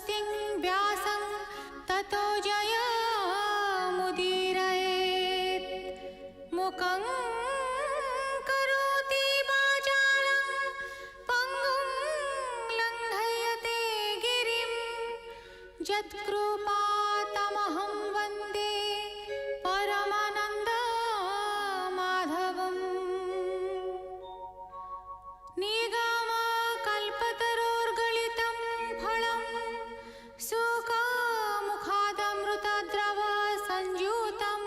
स्वस्तिं व्यासं ततो जयमुदीरयेत् मुखं करोति वाचालं पङ्गुं लङ्घयते गिरिं यत्कृपातमहं वन्दे परमानन्दमाधवम् निगमकल्पतरोर्गलितं फलं सुखमुखादमृतद्रव संयुतं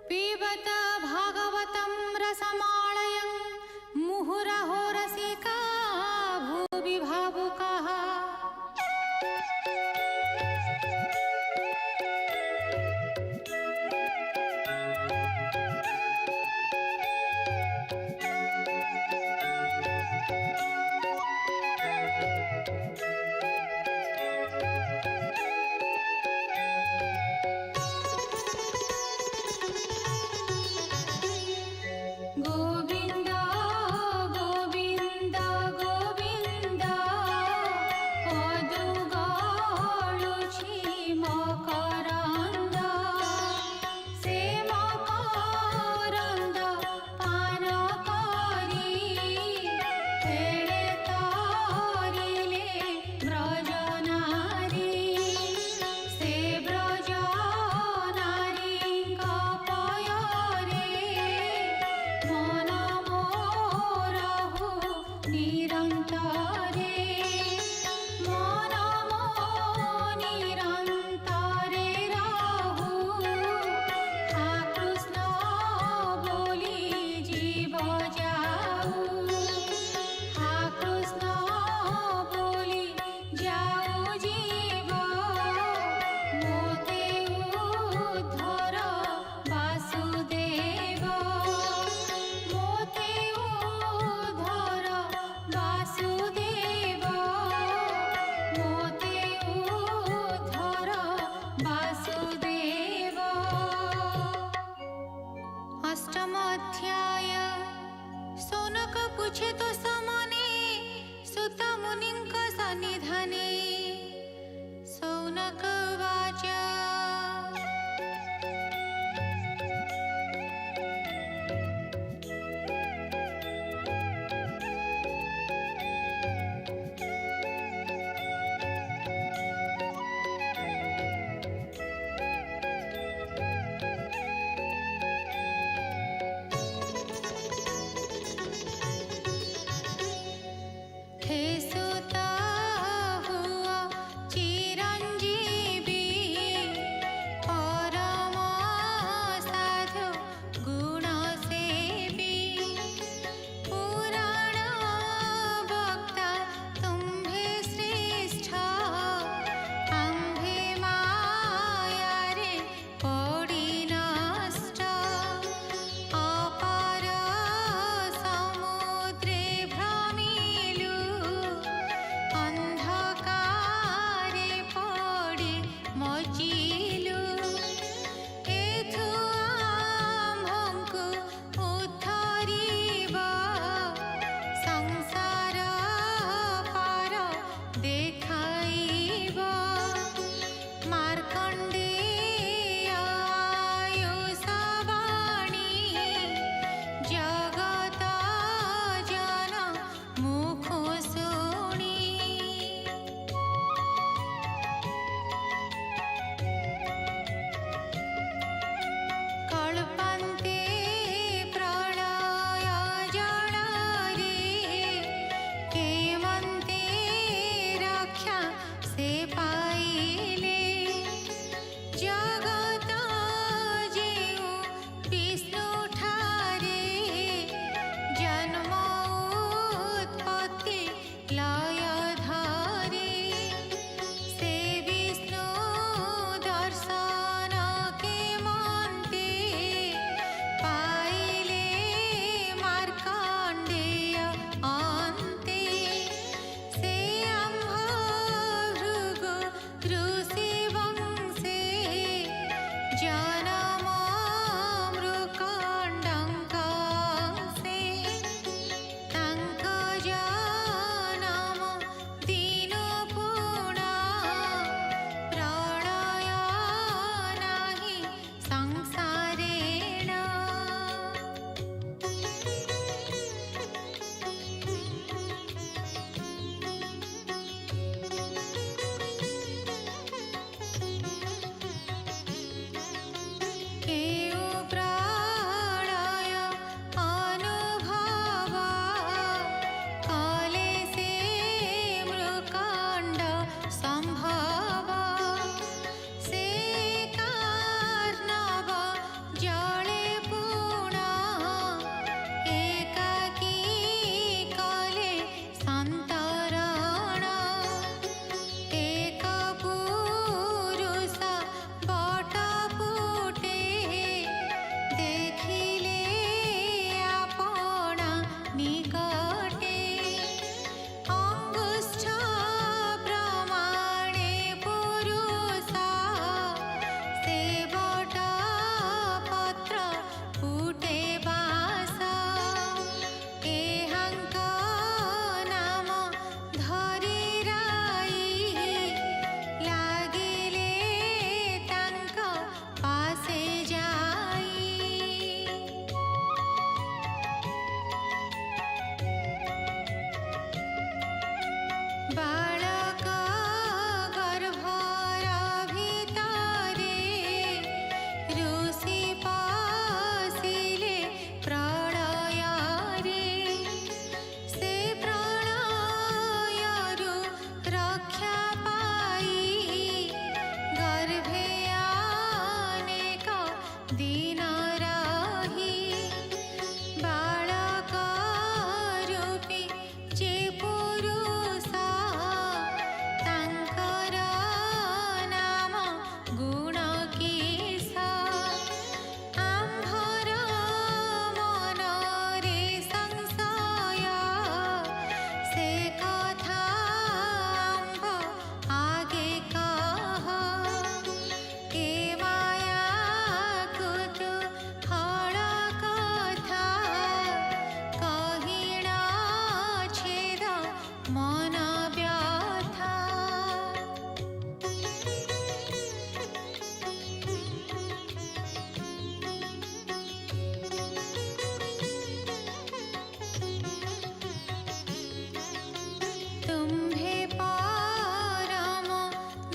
पिबत भागवतं रसमालयं मुहुरहो रसिका भुवि भावुकाः। गोविन्द गोविन्द गोविन्द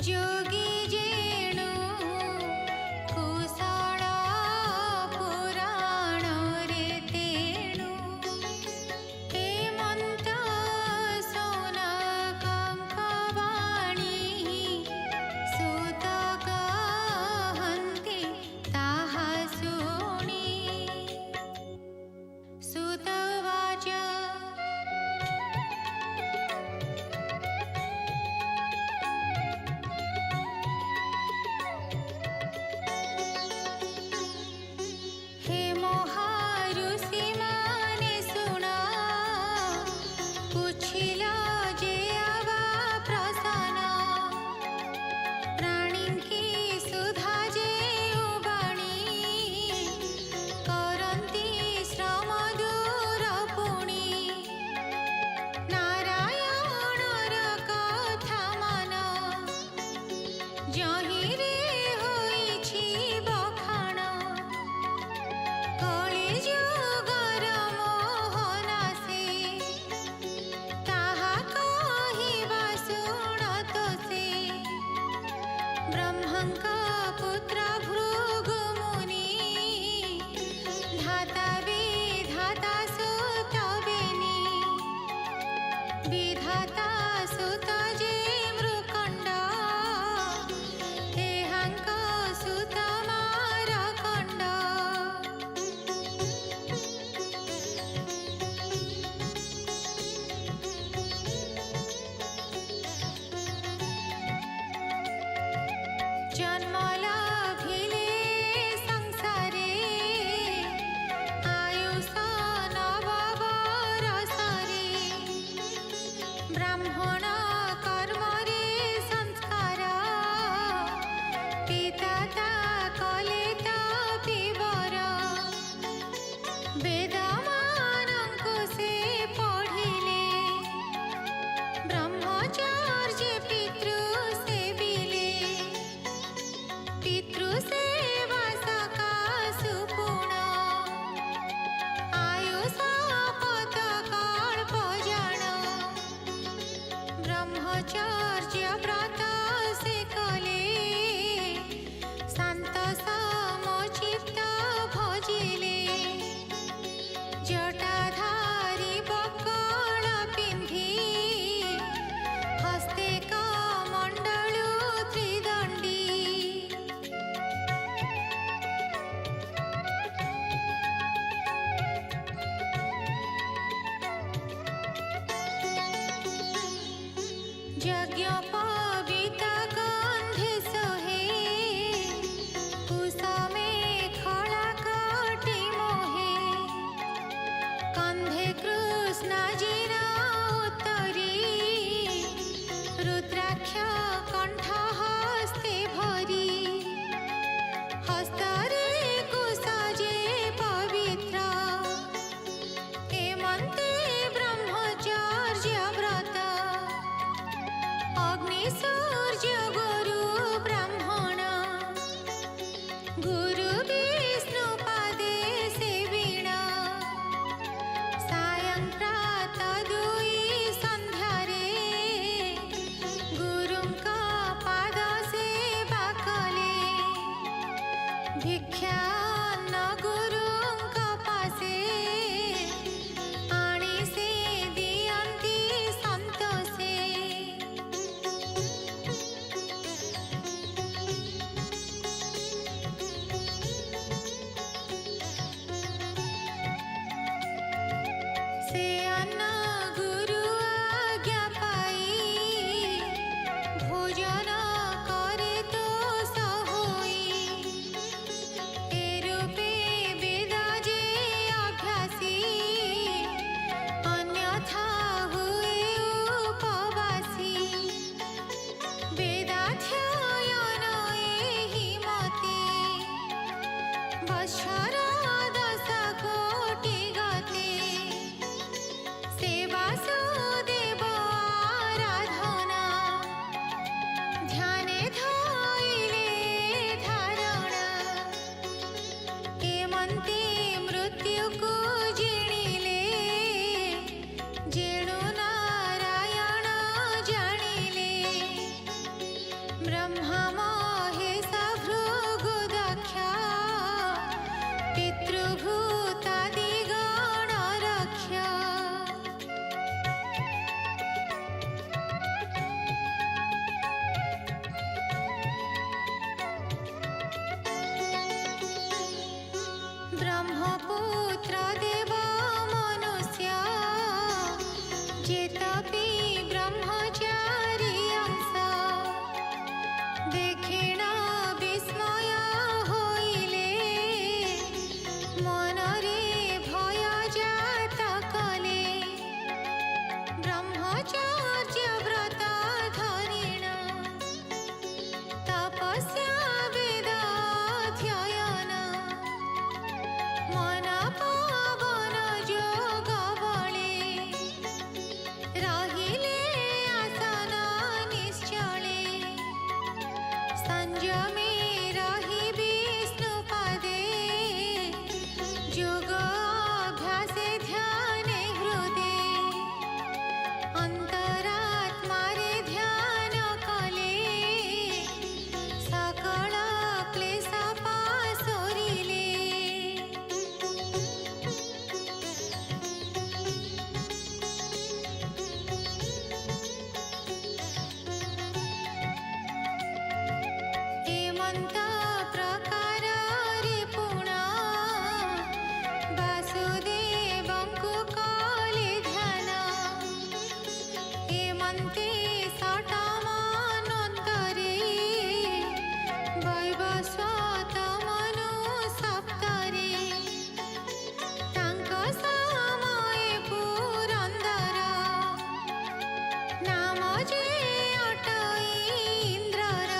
जोगी जेणु कुशल पुराण रे तेणु हेमंत सौनकंक वाणी सुत कहन्ति ताहा शुणि सुत उवाच हे महाऋषि माने सुना पुछिल जे आवा प्रसन्न प्राणी की सुधा जे उबाणी करन्ति श्रम दूर पुणी नारायणर कथा मन जहिरे होइछि बखाण कलिजुगर मोहनासे ताहा कहिबा शुणत से ब्रह्मंक पुत्र भृगु मुनि धाता विधाता सुत बेनी विधाता सुत जे मृकंड एहांक सुत मारकंड जन्म लाभिले संसारे आयुष नववरसरे ब्राह्मण कर्म रे संस्कार पिता ता कले तपीवर वेद मानंकु से पढ़िले ब्रह्मचर्य पितृ सेविले पितृ सेवा सका सुपूर्ण आयुष पद कल्प जान ब्रह्मचर्य व्रत से कले शांत समचित्त भजिले जटाधारी बकल पिंधि हस्ते कमंडलु त्रिदंडी यज्ञ पवित गंधे सोहे कुसमे खड़ा कटी मोहे कंधे कृष्ण जीरा उत्तरी रुद्राक्ष कंठ हस्ते भरी हस्तरे कुसजे पवित्र हेमन्ते ब्रह्मचर्य व्रत अग्नि सूर्य गुरु ब्राह्मण गुरु विष्णु पादे सेविण सायं प्रातः दुई संध्यारे गुरुंक पाद सेवा कले भिक्षा न गुरुंक पासे आणी से दियन्ति संतोषे से अन्न गुरु आज्ञा पाई भोजन करे तो सहोई ब्रह्मा महेश भृगुदक्ष पितृभूतादिगण रक्ष ब्रह्मपुत्र देव मनुष्य जेतपि ब्रह्मचारी अंश देखिण विस्मय होइले मनरे भय जात कले ब्रह्मचर्य व्रत धरिण तपस्या वेद अध्ययन मन पवन जोग बळे रहिले आसन निश्चले संयमे रहि विष्णु पदे जोग अभ्यासे ध्याने हृदे अंतरात्मारे ध्यान कले सकल क्लेश पासोरिले हेमंत प्रकार रिपुण वासुदेवंकु काले ध्यान हेमंते सटमानन्तरे वैवस्वतमनु सप्तरे तांक समये पुरंदर नाम जे अटई इंद्रर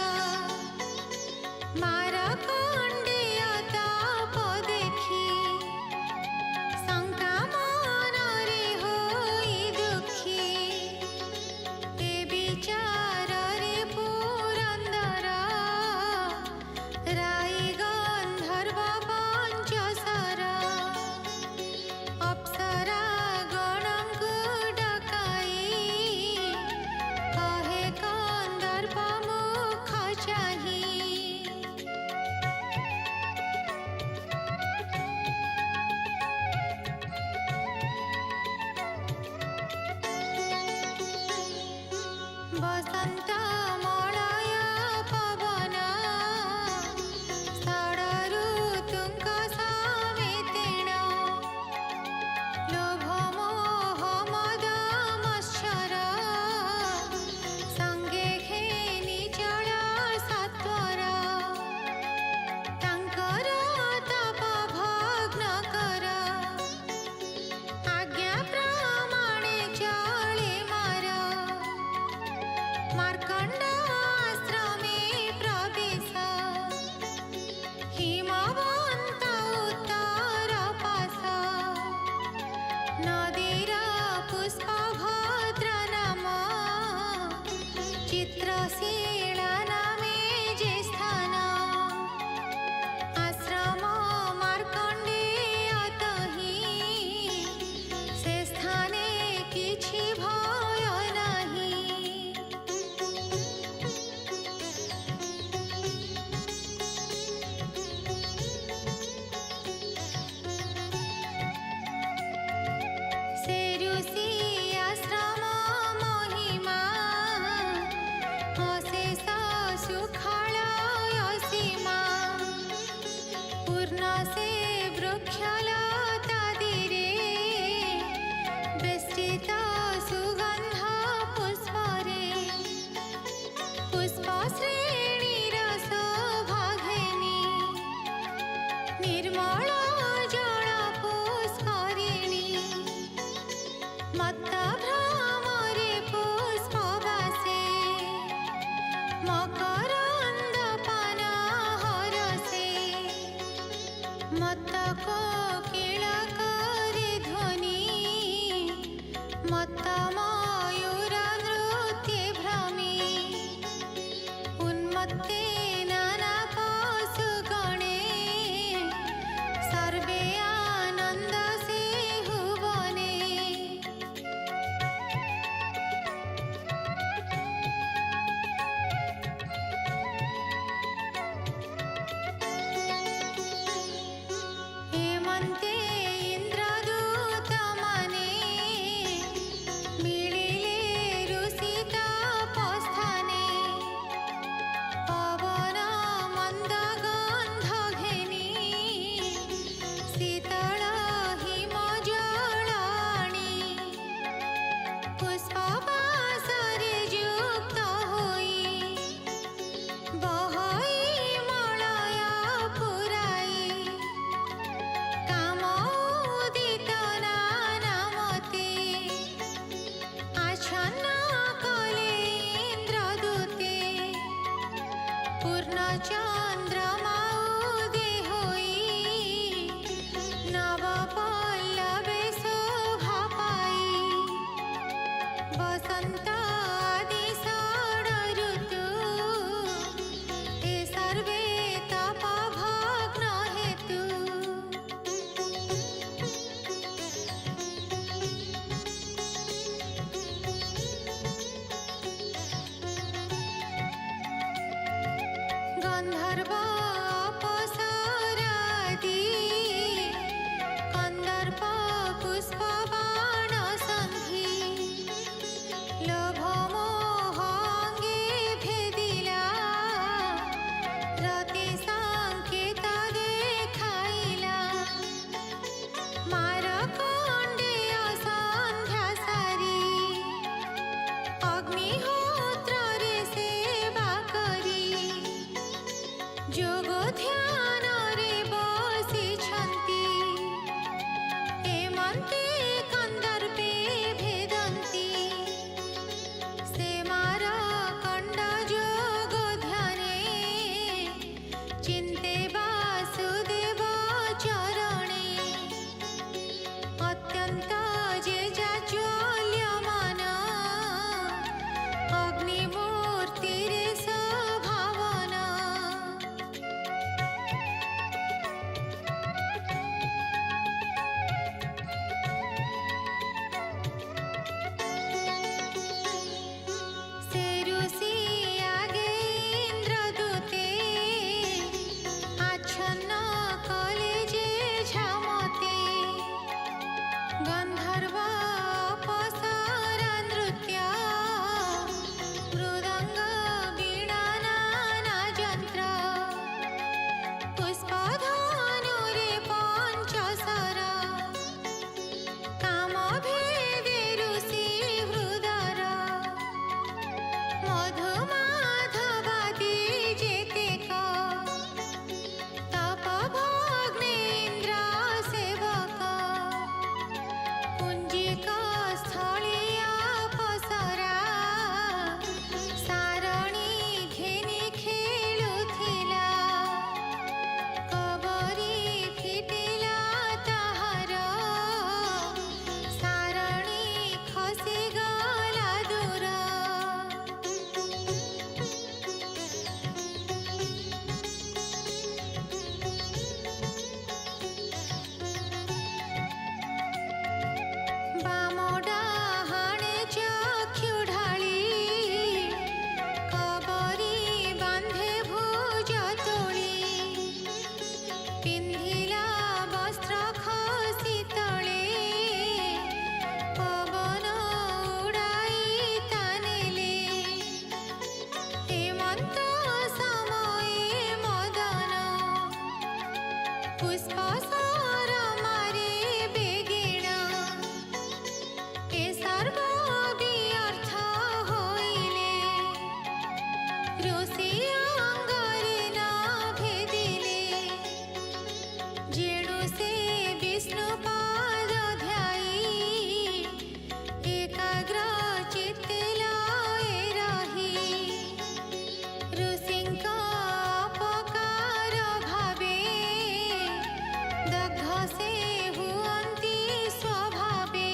मारकंडेय ताप देखी शंका मनरे होई दुखी ए विचार रे पुरंदर राई गंधर्व पंचसर अप्सरा गणंकु डकाई कहे कंदर्प मुख चाही बसंत मलय पवन षड ऋतुंक समेतेण लोभ मोह मद मत्सर संगे घेनी चल सत्वर तांकर तप भग्न कर आज्ञा प्रमाणे चले मार मार्कंड आश्रमे प्रवेश हिमवंत उत्तर पास नदीर पुष्प भद्र नाम चित्रशीला नामे जे स्थान आश्रम मार्कंडेय तहि से स्थाने किछि भय नाही से ऋषि आश्रम महिमा अशेष सुखालय सीमा पूर्ण से वृक्षलता दिरे बेष्टित सुगंध पुष्परे पुष्प श्रेणीर शोभाघेनी निर्मल जल पुष्करिणी मत्त भ्रमरे पुष्पवासे मकरंद पान हरसे मत्त कोकिल करे ध्वनि मत्त मयूर नृत्ये भ्रमी उन्मत्ते नाना पशुगणे सर्वे आनंद से हुवने चन्द्रमा उदय होई नव पल्लवे शोभा पाई बसंत आदि षड ऋतु ए सर्वे तप भग्न हेतु गन्धर्व अप्सरादि कन्दर्प पुष्पबाण सन्धि लोभ मोह अङ्गे भेदिला रति सङ्केत देखाइला मारकण्डेय सन्ध्या सारी अग्निहोत्ରରେ सेवा करी जोग ध्यान रे बसिछन्ति एमन्ते कन्दर्पे भेदन्ति से मारकण्ड जोग ध्याने चिन्ते वासुदेव चरणे अत्यन्त जे जाज्वल्यमान अग्निमूर्तिरे स्वभावन से ऋषि आगे इन्द्रदूते आच्छन्न कले जे झमते गन्धर्व अप्सरा नृत्य मृदङ्ग वीणा नाना यन्त्र पुष्पधनुरे पञ्चशर कामभेदे ऋषि हृदर मधुमाधवादि जेतेक तपभग्नेन्द्र सेवक पुञ्जिक स्थलीय अप्सरा सारणी घेनि खेलुथिला कबरी फिटिला ताहार सारणी खसिगला दूर बाम डाहाणे चक्षु ढाळी कबरी बांधे भुज तोळी पिंधिला वस्त्र खसी तळे पवन उडाई तानेले हेमंत समये मदन पुष्प सर मारे बेगेण ए सर्व व्यर्थ होइले ऋषि अङ्गरे न भेदिले जेणु से विष्णु पाद ध्यायी एकाग्र चित्ते लये रही ऋषिଙ୍କ अपकार भावे दग्ध से हुअन्ति स्वभावे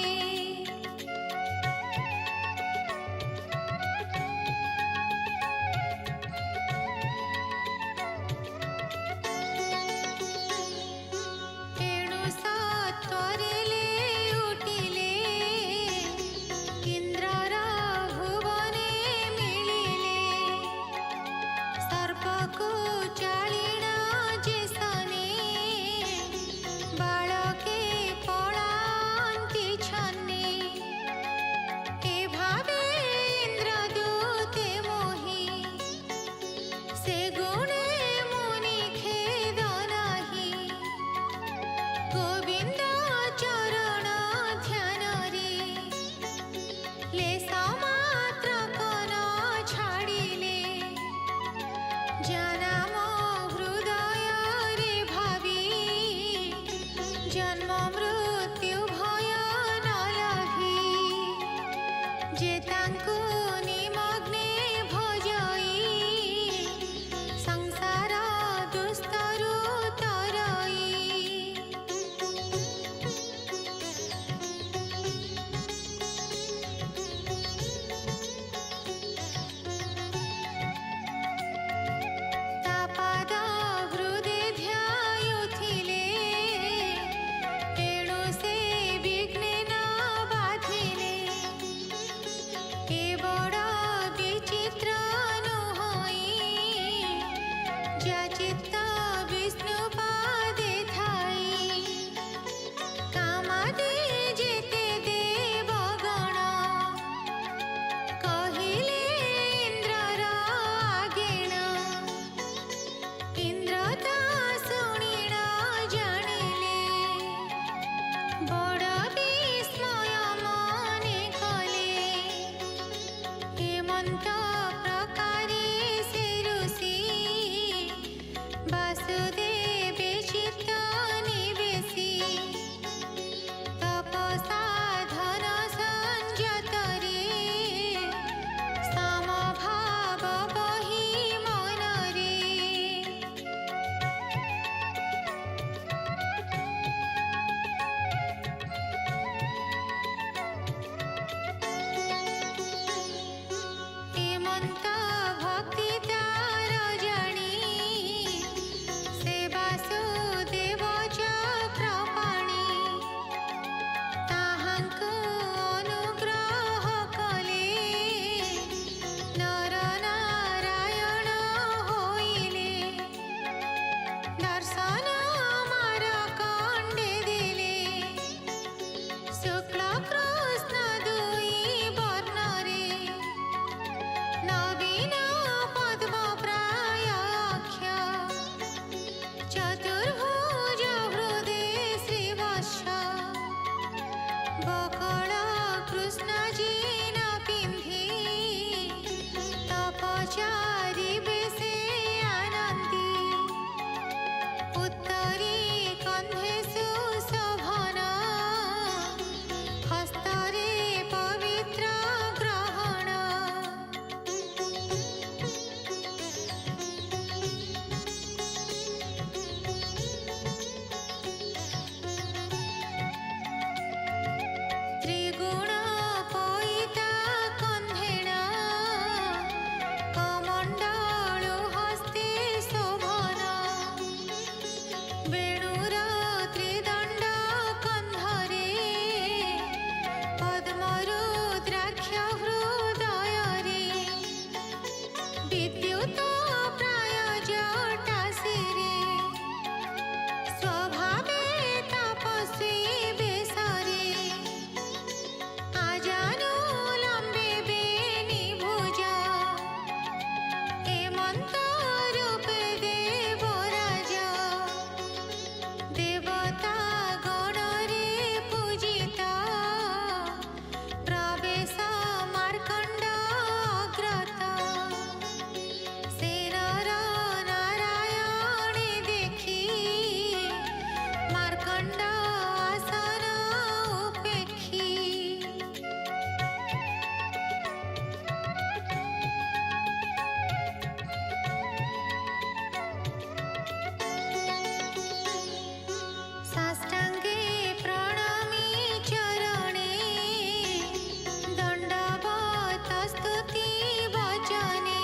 एणु सत्वरे ले उठिले इन्द्रर भुवने मिलिले सर्पको चालिणा जे सने बाळके पळान्ति छन्ने ए भावे इन्द्रदूते मोहि से गुणे मुनि खेद नाही गोविन्द चरण ध्यान रे लेस मात्र कन छाडिले जाना ज्या चित्त विष्णुपादे ଥାଇ कामादे जेते देवगण कहिले इंद्रर आज्ञेण इंद्र ता शुणिण जाणिले बड़ विस्मय मने कले हेमंत प्रकारे से ऋषि वासुदेवे चित्त निवेशी तपसा धन संजतरे समभाव बहि मनरे हेमंत भक्ति तार जानी से वासुदेव चक्रपाणि ताहांकु अनुग्रह कले नर नारायण होइले दर्शन मारकंडे दिले शुक्ल कृष्ण दुई वर्णरे नवीन पद्म प्रायाख्य चतुर्भुज हृदे श्रीवत्स बकळ कृष्ण जीन पिंधी तपचारी बेसे आनंदी उत्तरे कंधे सुशोभन हस्तरे पवित्र ग्रहण त्रिगुण पयिता कन्धेण कमण्डलु हस्ते शोभन वेणुर त्रिदण्ड कन्धरे पद्मरुद्राक्ष हृदयरे विद्युत प्राय जटाशिरे स्वभावे तपस्वी बेशरे आजानु लम्बे बेनिभुज हेमंत रूपे देवराज देवता गणरे पूजिता प्रवेश मार्कंड अग्रत से नर नारायणे देखी मार्कंड आसन उपेक्षी साष्टांगे प्रणमि चरणे दंडवत स्तुति वचने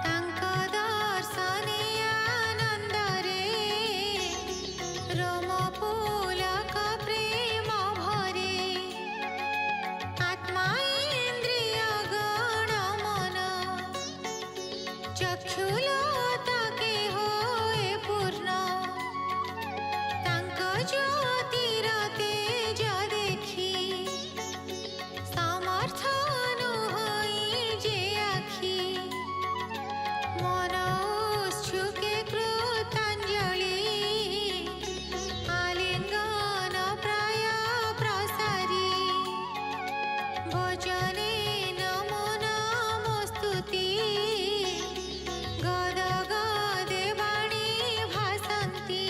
तांक दर्शने आनंदरे रोम पुलक प्रेम भरे आत्मा इंद्रिय गण मन चक्षुलता के होए पूर्ण तांक ज्योतिर तेज देखी समर्थन होई जे आखि मन उत्सुके कृतांजलि आलिंगन प्राय प्रसारी भजने नमो नमोस्तुति गद गदे वाणी भासन्ति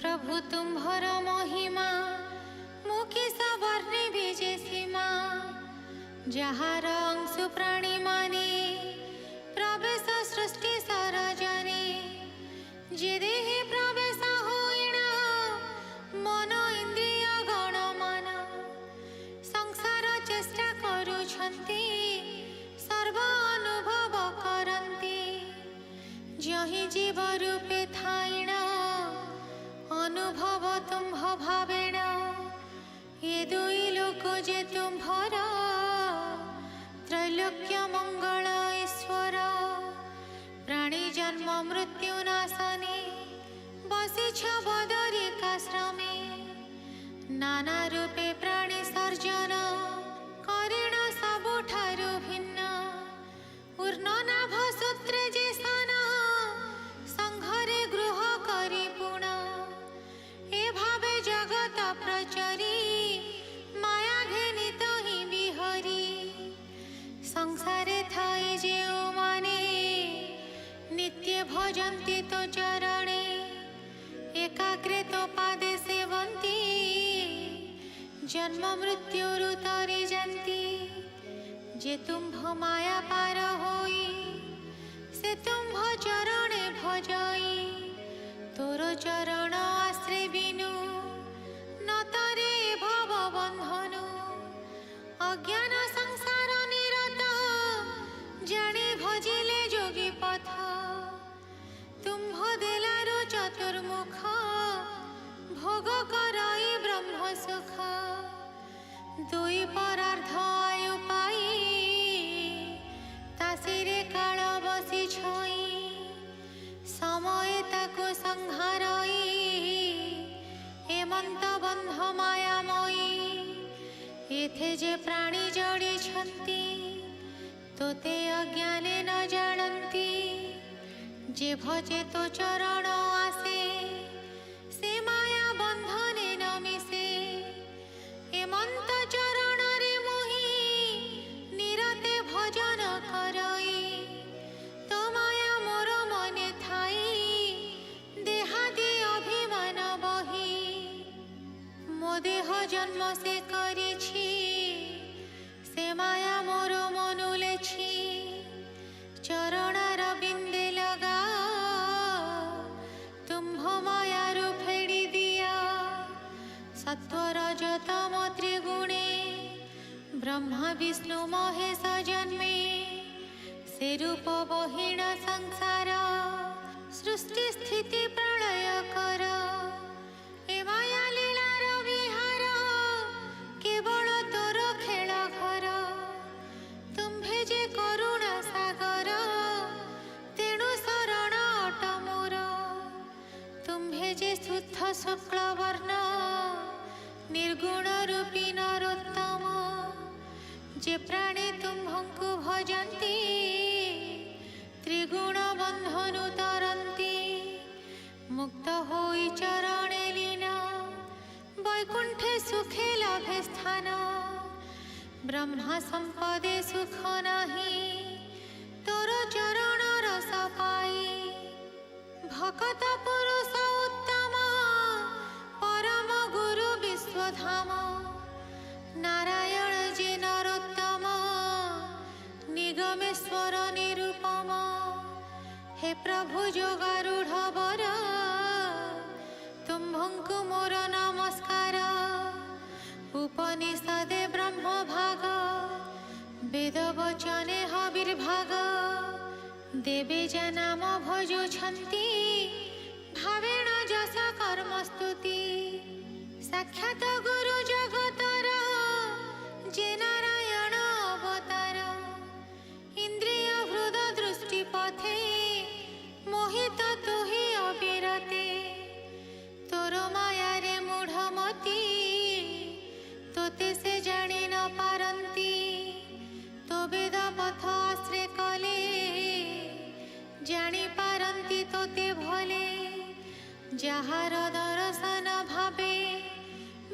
प्रभु तुम्भर महिमा मुकेश वर्णे विजे सीमा जहार अंशु प्राणी माने प्रवेश सृष्टि सरजने जे देहे प्रवेश होइना मन इंद्रिय गण मन संसार चेष्टा करुछन्ति सर्व अनुभव करन्ति जहि जीव रूपे थाइना अनुभव तुम्भ भावेण ये दुई लोक जे तुम्भर त्रैलोक्य मंगल ईश्वर प्राणी जन्म मृत्यु नाशने बसिछ बदरिकाश्रमे नाना रूपे प्राणी सर्जन करेण सबुठारु भिन्न ऊर्णनाभ सूत्रे जे सन संघरे गृह करी पुण ए भावे जगत प्रचरी माया घेनित ही बिहरी संसारे थाई जेउ माने नित्य भजन्ति तो चरणे एकाग्रे तो पादे सेवन्ति जन्म मृत्युरु तरी जन्ति जे तुम्भ माया पार होई से तुम्भ चरणे भजई तोर चरण आश्रे बिनु न तरे भव बंधनु अज्ञान संसार निरत जाने भजिले जोगी पथ तुम्भ देलारु चतुर्मुख भोग करई ब्रह्म सुख दुई परार्थ आयु पाई तासिरे काल बसी छई समय ताको संहारई हेमंत बंध मायामयी एथे जे प्राणी जड़ी छंती तोते अज्ञाने न जानती जे भजे तो चरण आसे से माया बंधने न मिसे हेमंत चरण रे मोहि निरते भजन करई तो माया मोर मने थाई देहादि अभिमान बही मो देह जन्म से करिछि से माया मोर मनु लेछि चरणार बिंदे लगा तुम्भ मायारु फेड़ी दिया सत्वरजतम त्रिगुणे ब्रह्मा विष्णु महेश जन्मे से रूप बहिण संसार सृष्टि स्थिति प्रलय कर ए माया लीलार विहार केवल तोर खेल घर तुम्भे जे करुणा सागर तेणु शरण अट मोर तुम्भे जे शुद्ध शुक्ल वर्ण निर्गुण रूपी नरोत्तम जे प्राणी तुम्भंकु भजन्ति त्रिगुण बंधनु तरन्ति मुक्त होई चरणे लीन वैकुंठे सुखे लाभे स्थान ब्रह्मा संपदे सुख नाही तोर चरण रस पाई भकत पुरुष उत्तम परम गुरु विश्वधाम नारायण जे नरोत्तम निगमेश्वर निरुपम हे प्रभु जोगारूढ़ वर तुम्भंकु मोर नमस्कार उपनिषदे ब्रह्म भाग वेद वचने हविर्भाग देवे जनाम भजुछन्ति भावेण जस कर्म स्तुति साक्षात गुरु जगतर जे नारायण अवतार इंद्रिय हृद दृष्टि पथे मोहित तुहि अविरते तोर माया रे मूढ़मती तोते से जानी न पारंती तो वेद पथ आश्रय कले जानी पारंती तोते भले जहार दर्शन भावे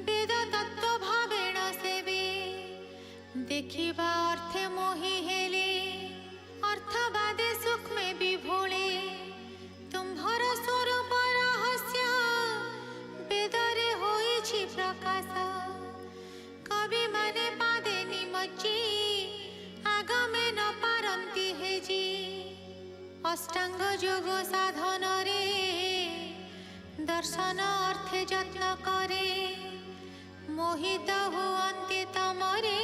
वेद तत्व भावेण सेवे देखिबा अर्थे मोहि हेले अर्थवादे सुख में विभोले तुम्भर स्वरूप रहस्य कविमाने पादे निमज्जी आगमे न पारन्ति हेजी अष्टांग योग साधन रे दर्शन अर्थे यत्न करे मोहित हुअन्ति तमरे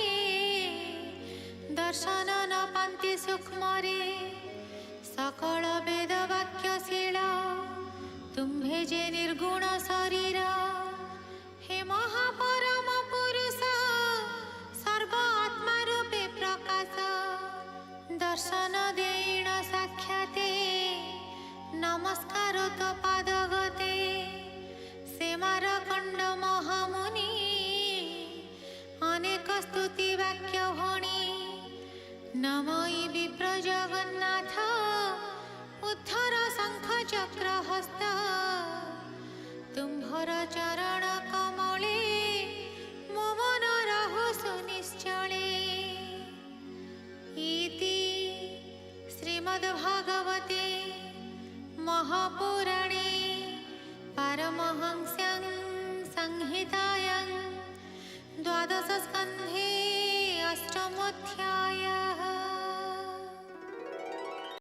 दर्शन न पान्ति सूक्ष्मरे सकल वेद वाक्यशील तुम्भे जे निर्गुण शरीर हे महापरम पुरुष सर्व आत्मा रूपे प्रकाश दर्शन देण साक्षाते नमस्कार तो पादगते सेमार खंड महामुनि अनेक स्तुति वाक्य भणी नमई विप्र जगन्नाथ उद्धर शंख चक्र हस्त तुम्भर चरण कमले मो मन रहु सुनिश्चले इति श्रीमद्भागवते महापुराणे पारमहंस्यां संहितायां द्वादश स्कन्धे अष्टमोऽध्यायः।